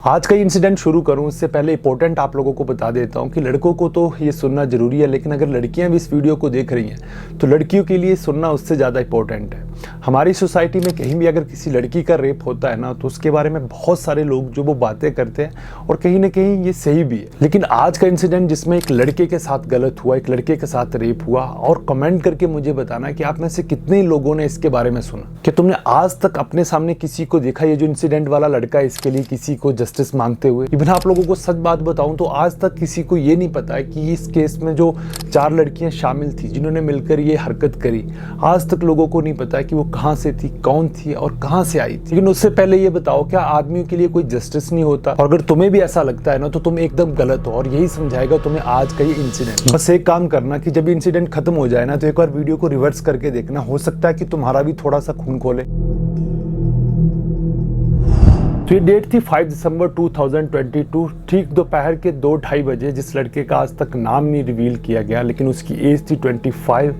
आज का इंसिडेंट शुरू करूं उससे पहले इंपॉर्टेंट आप लोगों को बता देता हूं कि लड़कों को तो ये सुनना जरूरी है, लेकिन अगर लड़कियां भी इस वीडियो को देख रही हैं तो लड़कियों के लिए सुनना उससे ज़्यादा इंपॉर्टेंट है। हमारी सोसाइटी में कहीं भी अगर किसी लड़की का रेप होता है ना, तो उसके बारे में बहुत सारे लोग जो वो बातें करते हैं और कहीं ना कहीं ये सही भी है। लेकिन आज का इंसिडेंट जिसमें एक लड़के के साथ गलत हुआ, एक लड़के के साथ रेप हुआ, और कमेंट करके मुझे बताना कि आप में से कितने लोगों ने इसके बारे में सुना, कि तुमने आज तक अपने सामने किसी को देखा। ये जो इंसिडेंट वाला लड़का है, इसके लिए किसी को जस्टिस मांगते हुए। इवन आप लोगों को सच बात बताऊं तो आज तक किसी को ये नहीं पता है कि इस केस में जो 4 लड़कियां शामिल थी जिन्होंने मिलकर ये हरकत करी, आज तक लोगों को नहीं पता है कि वो कहां से थी, कौन थी और कहां से आई थी। लेकिन उससे पहले ये बताओ, क्या आदमियों के लिए कोई जस्टिस नहीं होता? और अगर तुम्हें भी ऐसा लगता है ना, तो तुम एकदम गलत हो, और यही समझाएगा तुम्हें आज का ये इंसिडेंट। बस एक काम करना कि जब इंसिडेंट खत्म हो जाए ना, तो एक बार वीडियो को रिवर्स करके देखना, हो सकता है कि तुम्हारा भी थोड़ा सा खून खोले। तो ये डेट थी 5 दिसंबर 2022, ठीक दोपहर के 2-2:30 बजे। जिस लड़के का आज तक नाम नहीं रिवील किया गया, लेकिन उसकी एज थी 25।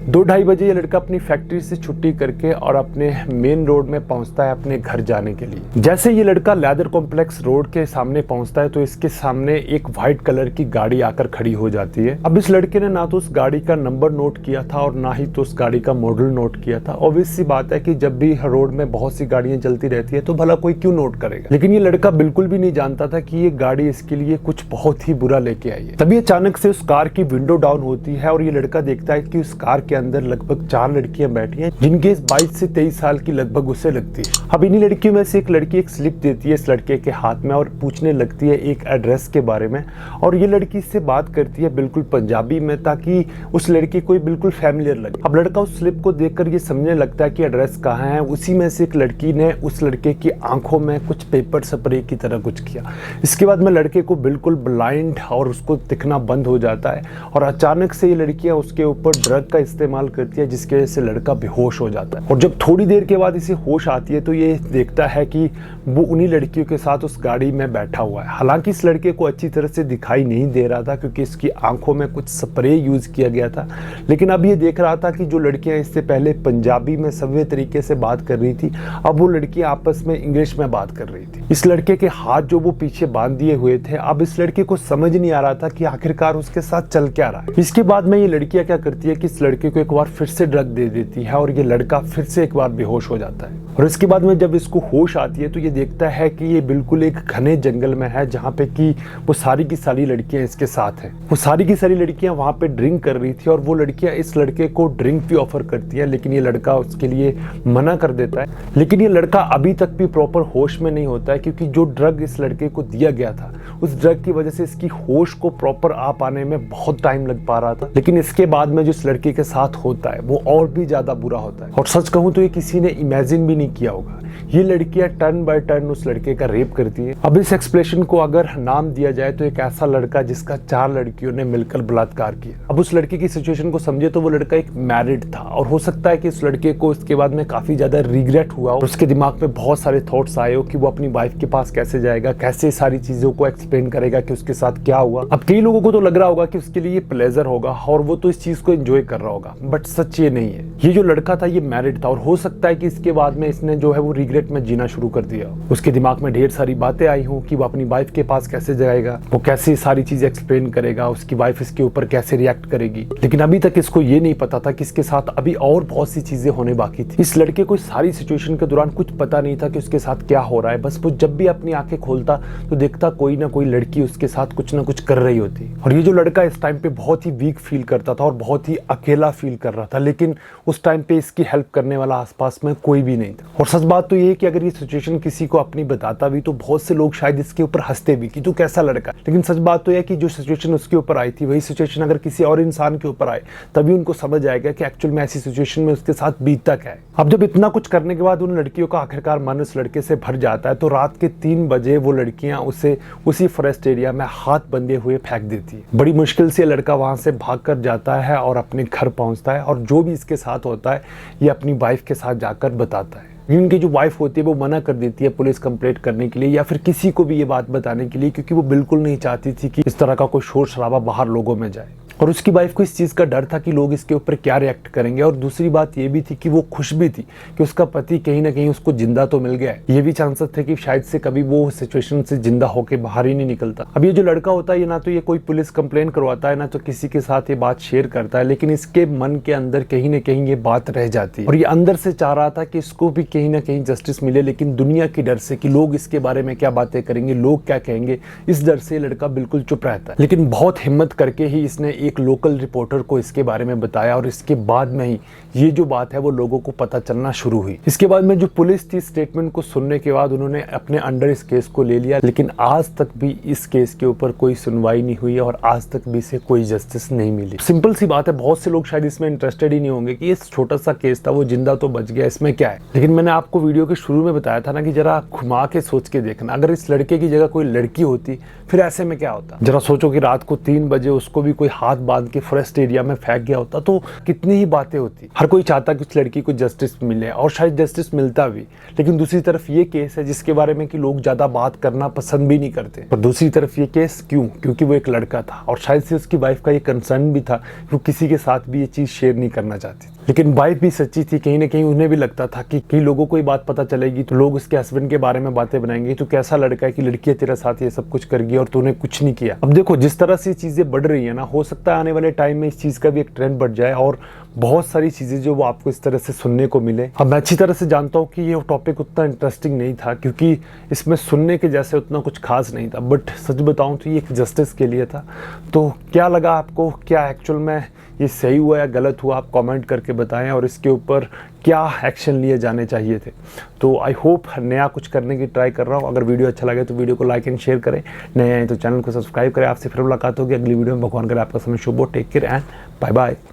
2-2:30 बजे ये लड़का अपनी फैक्ट्री से छुट्टी करके और अपने मेन रोड में पहुंचता है अपने घर जाने के लिए। जैसे ये लड़का लेदर कॉम्प्लेक्स रोड के सामने पहुंचता है, तो इसके सामने एक व्हाइट कलर की गाड़ी आकर खड़ी हो जाती है। अब इस लड़के ने ना तो उस गाड़ी का नंबर नोट किया था और ना ही तो उस गाड़ी का मॉडल नोट किया था। ऑब्वियस सी बात है कि जब भी रोड में बहुत सी गाड़ियां चलती रहती है तो भला कोई क्यों नोट करेगा। लेकिन ये लड़का बिल्कुल भी नहीं जानता था कि ये गाड़ी इसके लिए कुछ बहुत ही बुरा लेके आई है। तभी अचानक से उस कार की विंडो डाउन होती है और ये लड़का देखता है कि उस कार के अंदर लगभग 4 लड़कियां बैठी हैं, जिनकी 22 से 23 साल की लगभग उसे लगती है। अब इन्हीं लड़कियों में से एक लड़की एक स्लिप देती है इस लड़के के हाथ में और पूछने लगती है एक एड्रेस के बारे में, और ये लड़की इससे बात करती है बिल्कुल पंजाबी में, ताकि उस लड़की को बिल्कुल फैमिलियर लगे। अब लड़का उस स्लिप को देखकर ये समझने लगता है कि एड्रेस कहाँ है। उसी में से एक लड़की ने उस लड़के की आंखों में कुछ पेपर स्प्रे की तरह कुछ किया। इसके बाद में लड़के को बिल्कुल ब्लाइंड और उसको दिखना बंद हो जाता है, और अचानक से ये लड़कियां उसके ऊपर ड्रग का इस्तेमाल करती है, जिसकी वजह से लड़का बेहोश हो जाता है। और जब थोड़ी देर के बाद इसे होश आती है तो ये देखता है कि वो उन्हीं लड़कियों के साथ उस गाड़ी में बैठा हुआ है। हालांकि इस लड़के को अच्छी तरह से दिखाई नहीं दे रहा था क्योंकि इसकी आंखों में कुछ स्प्रे यूज किया गया था, लेकिन अब ये देख रहा था कि जो लड़कियां इससे पहले पंजाबी में सभ्य तरीके से बात कर रही थी, अब वो लड़कियां आपस में इंग्लिश में बात कर रही थी। इस लड़के के हाथ जो वो पीछे बांध दिए हुए थे, अब इस लड़के को समझ नहीं आ रहा था कि आखिरकार उसके साथ चल क्या रहा है। इसके बाद में ये लड़कियां क्या करती है कि इस लड़के को एक बार फिर से ड्रग दे देती है और ये लड़का फिर से एक बार बेहोश हो जाता है। और इसके बाद में जब इसको होश आती है तो ये देखता है कि ये बिल्कुल एक घने जंगल में है, जहाँ पे कि वो सारी की सारी लड़कियां इसके साथ हैं। वो सारी की सारी लड़कियां वहां पे ड्रिंक कर रही थी और वो लड़कियां इस लड़के को ड्रिंक भी ऑफर करती है, लेकिन ये लड़का उसके लिए मना कर देता है। लेकिन ये लड़का अभी तक भी प्रॉपर होश में नहीं होता है, क्योंकि जो ड्रग इस लड़के को दिया गया था, उस ड्रग की वजह से इसकी होश को प्रॉपर आ पाने में बहुत टाइम लग पा रहा था। लेकिन इसके बाद में जो इस लड़के के साथ होता है वो और भी ज्यादा बुरा होता है, और सच कहूं तो ये किसी ने इमेजिन भी नहीं किया होगा। ये लड़कियां टर्न बाय टर्न उस लड़के का रेप करती है। अब इस एक्सप्रेशन को अगर नाम दिया जाए तो एक ऐसा लड़का जिसका 4 लड़कियों ने मिलकर बलात्कार किया। अब उस लड़के की सिचुएशन को समझे तो वो लड़का एक मैरिड था, और हो सकता है कि इस लड़के को इसके बाद में काफी ज्यादा रिग्रेट हुआ और उसके दिमाग में बहुत सारे थॉट्स आए हो कि वो अपनी वाइफ के पास कैसे जाएगा, कैसे सारी चीजों को एक्सप्लेन करेगा कि उसके साथ क्या हुआ। अब कई लोगों को तो लग रहा होगा कि उसके लिए प्लेजर होगा और वो तो इस चीज को एंजॉय कर रहा होगा, बट सच ये नहीं है। ये जो लड़का था ये मैरिड था, और हो सकता है कि इसके बाद में इसने जो है वो रिग्रेट में जीना शुरू कर दिया। उसके दिमाग में ढेर सारी बातें आई हों कि वो अपनी वाइफ के पास कैसे जाएगा, वो कैसे सारी चीजें एक्सप्लेन करेगा, उसकी वाइफ इसके ऊपर कैसे रिएक्ट करेगी। लेकिन अभी तक इसको ये नहीं पता था कि इसके साथ अभी और बहुत सी चीजें होने बाकी थी। इस लड़के को सारी सिचुएशन के दौरान कुछ पता नहीं था कि उसके साथ क्या हो रहा है। बस वो जब भी अपनी आंखें खोलता तो देखता कोई ना कोई लड़की उसके साथ कुछ ना कुछ कर रही होती। और ये जो लड़का इस टाइम पे बहुत ही वीक फील करता था और बहुत ही अकेला फील कर रहा था, लेकिन उस टाइम पे इसकी हेल्प करने वाला आसपास में कोई भी नहीं था। और सच बात तो ये है कि अगर ये सिचुएशन किसी को अपनी बताता भी तो बहुत से लोग शायद इसके ऊपर हंसते भी कि तू कैसा लड़का। लेकिन सच बात तो यह कि जो सिचुएशन उसके ऊपर आई थी, वही सिचुएशन अगर किसी और इंसान के ऊपर आए तभी उनको समझ आएगा कि एक्चुअल में ऐसी सिचुएशन में उसके साथ बीतता क्या है। अब जब इतना कुछ करने के बाद उन लड़कियों का आखिरकार मन उस लड़के से भर जाता है, तो रात के 3 बजे वो लड़कियां उसे उसी फॉरेस्ट एरिया में हाथ बंधे हुए फेंक देती है। बड़ी मुश्किल से लड़का वहां से भाग कर जाता है और अपने घर पहुंचता है, और जो भी इसके साथ होता है ये अपनी वाइफ के साथ जाकर बताता है। इनकी जो वाइफ होती है वो मना कर देती है पुलिस कंप्लेंट करने के लिए या फिर किसी को भी ये बात बताने के लिए, क्योंकि वो बिल्कुल नहीं चाहती थी कि इस तरह का कोई शोर शराबा बाहर लोगों में जाए। और उसकी वाइफ को इस चीज़ का डर था कि लोग इसके ऊपर क्या रिएक्ट करेंगे। और दूसरी बात ये भी थी कि वो खुश भी थी कि उसका पति कहीं ना कहीं उसको जिंदा तो मिल गया है। ये भी चांसेस थे कि शायद से कभी वो सिचुएशन से जिंदा होकर बाहर ही नहीं निकलता। अब ये जो लड़का होता है, ये ना तो ये कोई पुलिस कंप्लेन करवाता है, ना तो किसी के साथ ये बात शेयर करता है, लेकिन इसके मन के अंदर कहीं ना कहीं ये बात रह जाती है और ये अंदर से चाह रहा था कि इसको भी कहीं ना कहीं जस्टिस मिले, लेकिन दुनिया के डर से कि लोग इसके बारे में क्या बातें करेंगे, लोग क्या कहेंगे, इस डर से लड़का बिल्कुल चुप रहता है। लेकिन बहुत हिम्मत करके ही इसने एक लोकल रिपोर्टर को इसके बारे में बताया और इसके बाद में ही ये जो बात है वो लोगों को पता चलना शुरू हुई। इसके बाद में जो पुलिस थी, स्टेटमेंट को सुनने के बाद उन्होंने अपने अंडर इस केस को ले लिया, लेकिन आज तक भी इस केस के ऊपर कोई सुनवाई नहीं हुई और आज तक भी इसे कोई जस्टिस नहीं मिली। सिंपल सी बात है, बहुत से लोग शायद इसमें इंटरेस्टेड ही नहीं होंगे कि ये छोटा सा केस था, वो जिंदा तो बच गया, इसमें क्या है। लेकिन मैंने आपको वीडियो के शुरू में बताया था ना कि जरा घुमा के सोच के देखना, अगर इस लड़के की जगह कोई लड़की होती फिर ऐसे में क्या होता। जरा सोचो कि रात को 3 बजे उसको भी कोई हाथ बांध के फॉरेस्ट एरिया में फेंक गया होता तो कितनी ही बातें होती। हर कोई चाहता कि उस लड़की को जस्टिस मिले और शायद जस्टिस मिलता भी, लेकिन दूसरी तरफ ये केस है जिसके बारे में कि लोग ज्यादा बात करना पसंद भी नहीं करते। और दूसरी तरफ ये केस क्यों? क्योंकि वो एक लड़का था और शायद से उसकी वाइफ का ये कंसर्न भी था कि वो किसी के साथ भी ये चीज शेयर नहीं करना चाहती। लेकिन वाइफ भी सच्ची थी, कहीं ना कहीं उन्हें भी लगता था कि कई लोगों को ये बात पता चलेगी तो लोग उसके हस्बैंड के बारे में बातें बनाएंगे, तो कैसा लड़का है कि लड़की तेरे साथ ये सब कुछ कर गई और तूने कुछ नहीं किया। अब देखो जिस तरह से चीजें बढ़ रही है ना, हो सकता है आने वाले टाइम में इस चीज का भी एक ट्रेंड बढ़ जाए और बहुत सारी चीजें जो वो आपको इस तरह से सुनने को मिले। अब मैं अच्छी तरह से जानता हूँ कि ये टॉपिक उतना इंटरेस्टिंग नहीं था क्योंकि इसमें सुनने के जैसे उतना कुछ खास नहीं था, बट सच बताऊं तो ये एक जस्टिस के लिए था। तो क्या लगा आपको, क्या एक्चुअल में ये सही हुआ या गलत हुआ, आप कमेंट करके बताएं और इसके ऊपर क्या एक्शन लिए जाने चाहिए थे। तो आई होप नया कुछ करने की ट्राई कर रहा हूँ। अगर वीडियो अच्छा लगे तो वीडियो को लाइक एंड शेयर करें, नए आए तो चैनल को सब्सक्राइब करें। आपसे फिर मुलाकात होगी अगली वीडियो में। भगवान करे आपका समय शुभ हो। Take care and bye bye.